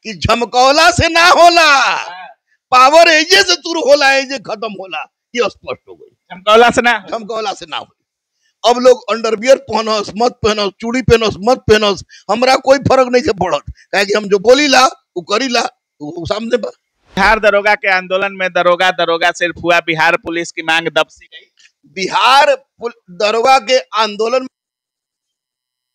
कि झमकौला से ना होला, पावर एजे से शुरू होला, एजे खत्म होला, ये स्पष्ट हो गई। झमकौला से ना हो। अब लोग अंडरवियर पहनस मत पहनस, चूड़ी पहनस मत पहनस, हमरा कोई फर्क नहीं पड़त, कि हम जो बोली ला वो करी ला, वो सामने बा। बिहार दरोगा के आंदोलन में दरोगा सिर्फ हुआ, बिहार पुलिस की मांग दबसी गई। बिहार दरोगा के आंदोलन,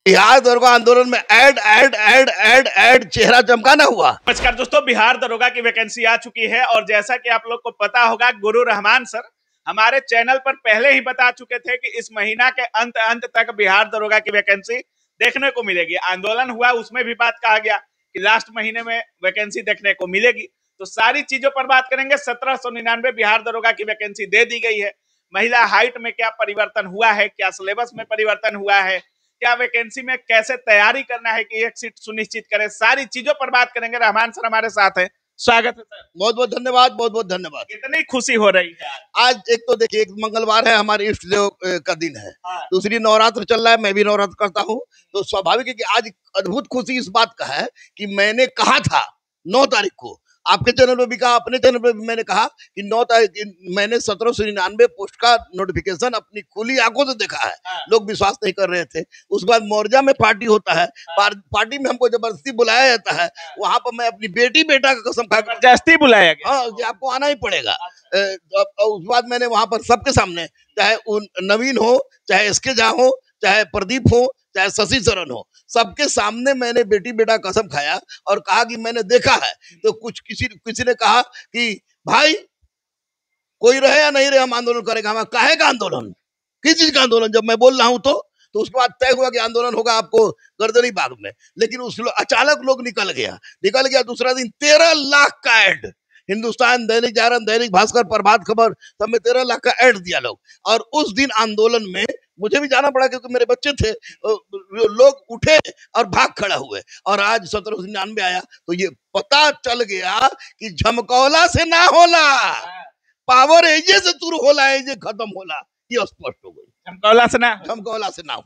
बिहार दरोगा आंदोलन में ऐड चेहरा चमकाना हुआ। नमस्कार दोस्तों, बिहार दरोगा की वैकेंसी आ चुकी है और जैसा कि आप लोग को पता होगा, गुरु रहमान सर हमारे चैनल पर पहले ही बता चुके थे कि इस महीना के अंत तक बिहार दरोगा की वैकेंसी देखने को मिलेगी। आंदोलन हुआ, उसमें भी बात कहा गया कि लास्ट महीने में वैकेंसी देखने को मिलेगी। तो सारी चीजों पर बात करेंगे। 1799 बिहार दरोगा की वैकेंसी दे दी गई है। महिला हाइट में क्या परिवर्तन हुआ है, क्या सिलेबस में परिवर्तन हुआ है, क्या वैकेंसी में कैसे तैयारी करना है कि एक सीट सुनिश्चित करें, सारी चीजों पर बात करेंगे। रहमान सर हमारे साथ है, स्वागत है सर। बहुत बहुत धन्यवाद, बहुत बहुत धन्यवाद। कितनी खुशी हो रही है आज एक तो देखिए, एक मंगलवार है, हमारे इष्ट देव का दिन है। दूसरी नवरात्र चल रहा है, मैं भी नवरात्र करता हूँ, तो स्वाभाविक है कि आज अद्भुत खुशी इस बात का है कि मैंने कहा था 9 तारीख को, आपके चैनल पर भी कहा, अपने चैनल पर भी मैंने कहा कि 9 तारीख मैंने 1799 पोस्ट का नोटिफिकेशन अपनी खुली आंखों से देखा है। लोग विश्वास नहीं कर रहे थे। उसके बाद मोर्जा में पार्टी होता है, पार्टी में हमको जबरदस्ती बुलाया जाता है, वहां पर मैं अपनी बेटा का कसम खा, जबरदस्ती बुलाया गया, हाँ कि आपको आना ही पड़ेगा। उसके बाद मैंने वहां पर सबके सामने, चाहे नवीन हो, चाहे एसके झा हो, चाहे प्रदीप हो, चाहे शशि शरण हो, सबके सामने मैंने बेटा कसम खाया और कहा कि मैंने देखा है। तो किसी ने कहा कि भाई कोई रहे या नहीं रहे, हम आंदोलन करेंगे। हम काहे का आंदोलन, किस चीज का आंदोलन? जब मैं बोल रहा हूं तो उसके बाद तय हुआ कि आंदोलन होगा आपको गर्दनी बाग में। लेकिन अचानक लोग निकल गया। दूसरा दिन 13 लाख का ऐड, हिंदुस्तान, दैनिक जागरण, दैनिक भास्कर, प्रभात खबर, सब में 13 लाख का ऐड दिया लोग। और उस दिन आंदोलन में मुझे भी जाना पड़ा क्योंकि मेरे बच्चे थे। लोग उठे और भाग खड़ा हुए, और आज 1799 आया तो ये पता चल गया कि झमकौला से ना होला, पावर एजे से शुरू होला, एजे खत्म होला, ये स्पष्ट हो गई। झमकौला से ना हो।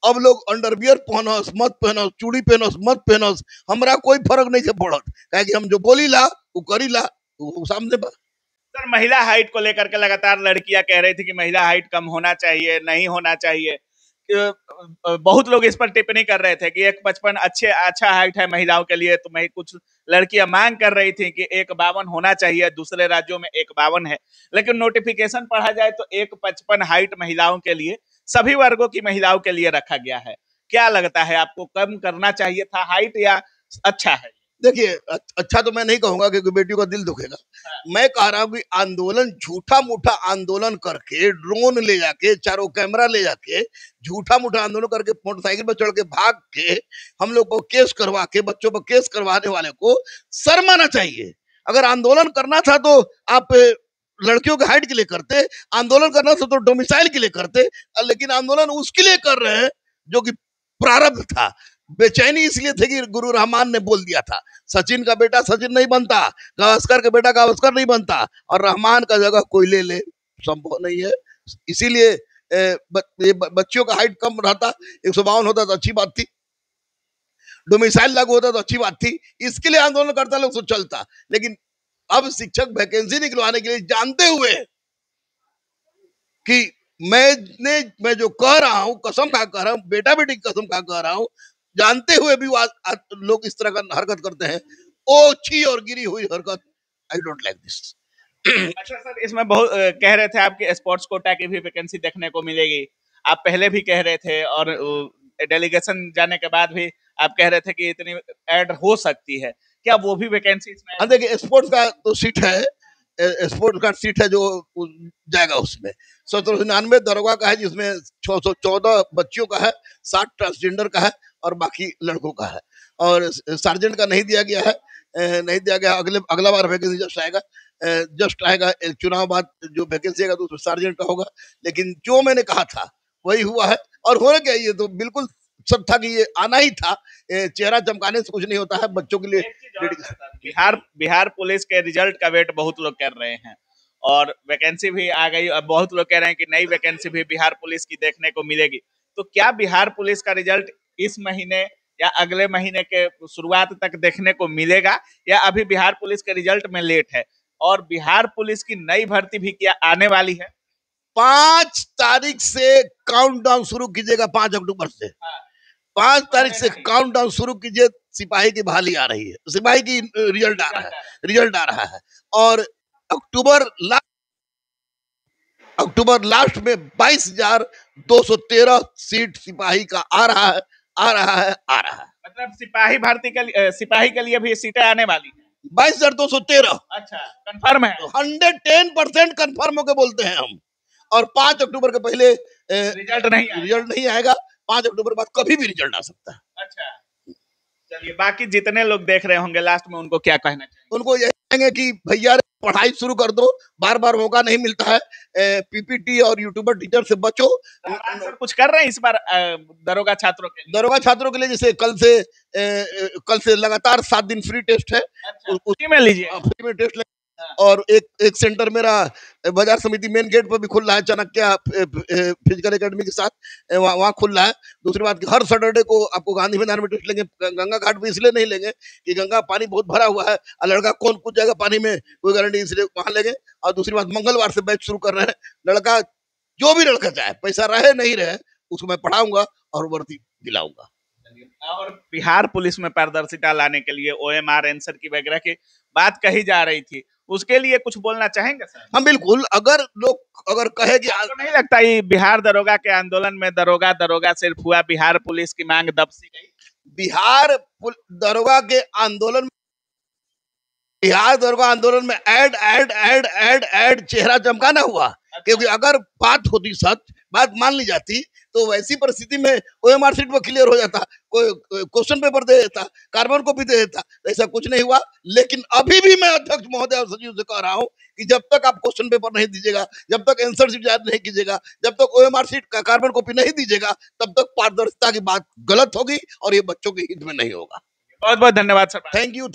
अब लोग अंडरवियर पहनस मत पहनस, चूड़ी पहनस मत पहनस, हमरा कोई फर्क नहीं पड़त, कि हम जो बोली ला वो करी ला, वो सामने बा। सर, महिला हाइट को लेकर के लगातार लड़कियां कह रही थी कि महिला हाइट कम होना चाहिए, नहीं होना चाहिए। बहुत लोग इस पर टिप्पणी कर रहे थे कि 1.55 अच्छा हाइट है महिलाओं के लिए। तो मैं कुछ लड़कियां मांग कर रही थी कि 1.52 होना चाहिए, दूसरे राज्यों में 1.52 है। लेकिन नोटिफिकेशन पढ़ा जाए तो 1.55 हाइट महिलाओं के लिए, सभी वर्गों की महिलाओं के लिए रखा गया है। क्या लगता है आपको, कम करना चाहिए था हाइट या अच्छा है? देखिए, अच्छा तो मैं नहीं कहूंगा क्योंकि बेटियों का दिल दुखेगा। मैं कह रहा हूँ कि आंदोलन, झूठा मूठा आंदोलन करके, ड्रोन ले जाके, चारों कैमरा ले जाके, झूठा मूठा आंदोलन करके, मोटरसाइकिल पर चढ़ के भाग के, हम लोग को केस करवा के, बच्चों पर केस करवाने वाले को शर्म आना चाहिए। अगर आंदोलन करना था तो आप लड़कियों के हाइट के लिए करते, आंदोलन करना था तो डोमिसाइल के लिए करते, लेकिन आंदोलन उसके लिए कर रहे हैं जो कि प्रारब्ध था। बेचैनी इसलिए थे कि गुरु रहमान ने बोल दिया था, सचिन का बेटा सचिन नहीं बनता, गावस्कर का बेटा गावस्कर नहीं बनता, और रहमान का जगह कोई ले संभव नहीं है। इसीलिए बच्चियों का हाइट कम रहता, 152 होता तो अच्छी बात थी, डोमिसाइल लागू होता तो अच्छी बात थी। इसके लिए आंदोलन करता लोग तो चलता। लेकिन अब शिक्षक वैकेंसी निकलवाने के लिए, जानते हुए कि मैं जो कह रहा हूँ, कसम खा कह रहा हूँ, बेटा बेटी की कसम खा कह रहा हूँ, जानते हुए भी लोग इस तरह का हरकत करते हैं, ओछी और गिरी हुई हरकत। I don't like this. अच्छा सर, इसमें बहुत कह रहे थे आपकी स्पोर्ट्स कोटा की भी वैकेंसी देखने को मिलेगी, आप पहले भी कह रहे थे, और डेलीगेशन जाने के बाद भी आप कह रहे थे कि इतनी ऐड हो सकती है। क्या वो भी वैकेंसी इसमें? देखिए, स्पोर्ट्स का तो सीट है, स्पोर्ट्स का सीट है जो जाएगा उसमें। 1799 दरोगा का है, जिसमें 614 बच्चियों का है, 60 ट्रांसजेंडर का है और बाकी लड़कों का है। और सार्जेंट का नहीं दिया गया है, अगला बार वैकेंसी जस्ट आएगा चुनाव बाद, जो वैकेंसी आएगा तो उसमें सार्जेंट का होगा। लेकिन जो मैंने कहा था वही हुआ है, और होना क्या, ये तो बिल्कुल सब था कि ये आना ही था। चेहरा चमकाने से कुछ नहीं होता है, बच्चों के लिए। बिहार पुलिस के रिजल्ट का वेट बहुत लोग कर रहे हैं, और वैकेंसी भी आ गई। अब बहुत लोग कह रहे हैं कि नई वैकेंसी भी बिहार पुलिस की देखने को मिलेगी। तो क्या बिहार पुलिस का रिजल्ट इस महीने या अगले महीने के शुरुआत तक देखने को मिलेगा, या अभी बिहार पुलिस के रिजल्ट में लेट है? और बिहार पुलिस की नई भर्ती भी क्या आने वाली है? 5 तारीख से काउंटडाउन शुरू कीजिएगा, 5 अक्टूबर से। 5 तारीख से काउंटडाउन शुरू कीजिए, सिपाही की बहाली आ रही है, सिपाही की रिजल्ट आ रहा है। और अक्टूबर लास्ट में 22,213 सीट सिपाही का आ रहा है। मतलब सिपाही के लिए भी सीटें आने वाली है। 22,213। अच्छा, कंफर्म है? 110% कंफर्म होके बोलते हैं हम। और 5 अक्टूबर के पहले रिजल्ट नहीं आएगा। 5 अक्टूबर बाद कभी भी रिजल्ट आ सकता है। अच्छा, चलिए, बाकी जितने लोग देख रहे होंगे लास्ट में उनको क्या कहना चाहिए? उनको यही कहेंगे कि भैया पढ़ाई शुरू कर दो, बार बार मौका नहीं मिलता है। पीपीटी और यूट्यूबर टीचर से बचो। सर कुछ कर रहे हैं इस बार दरोगा छात्रों के लिए? जैसे कल से लगातार 7 दिन फ्री टेस्ट है। अच्छा, उसी में लीजिए, फ्री में टेस्ट। और एक सेंटर मेरा बाजार समिति मेन गेट पर भी खुल रहा है, चाणक्य फिजिकल एकेडमी के साथ, वहाँ खुल रहा है। दूसरी बात, हर सैटरडे को आपको गांधी मैदान में टेस्ट लेंगे। गंगा घाट पे इसलिए नहीं लेंगे कि गंगा पानी बहुत भरा हुआ है और लड़का कौन कूद जाएगा पानी में, कोई गारंटी, इसलिए वहां लेंगे। और दूसरी बात, मंगलवार से बैच शुरू कर रहे हैं। लड़का, जो भी लड़का चाहे, पैसा रहे नहीं रहे, उसको मैं पढ़ाऊंगा और वर्दी दिलाऊंगा। और बिहार पुलिस में पारदर्शिता लाने के लिए OMR आंसर की वगैरह की बात कही जा रही थी, उसके लिए कुछ बोलना चाहेंगे सर? हम बिल्कुल, अगर कहे कि आपको नहीं लगता ये बिहार दरोगा के आंदोलन में दरोगा सिर्फ हुआ, बिहार पुलिस की मांग दबसी गई? बिहार दरोगा आंदोलन में ऐड चेहरा चमकाना हुआ। अच्छा। क्योंकि अगर बात मान ली जाती तो वैसी परिस्थिति में OMR सीट पर क्लियर हो जाता, कोई क्वेश्चन पेपर दे देता, कार्बन कॉपी दे देता। ऐसा कुछ नहीं हुआ। लेकिन अभी भी मैं अध्यक्ष महोदय और सचिव से कह रहा हूं कि जब तक आप क्वेश्चन पेपर नहीं दीजिएगा, जब तक आंसर शीट जारी नहीं कीजिएगा, जब तक OMR सीट का कार्बन कॉपी नहीं दीजिएगा, तब तक पारदर्शिता की बात गलत होगी और ये बच्चों के हित में नहीं होगा। बहुत बहुत धन्यवाद सर। Thank you.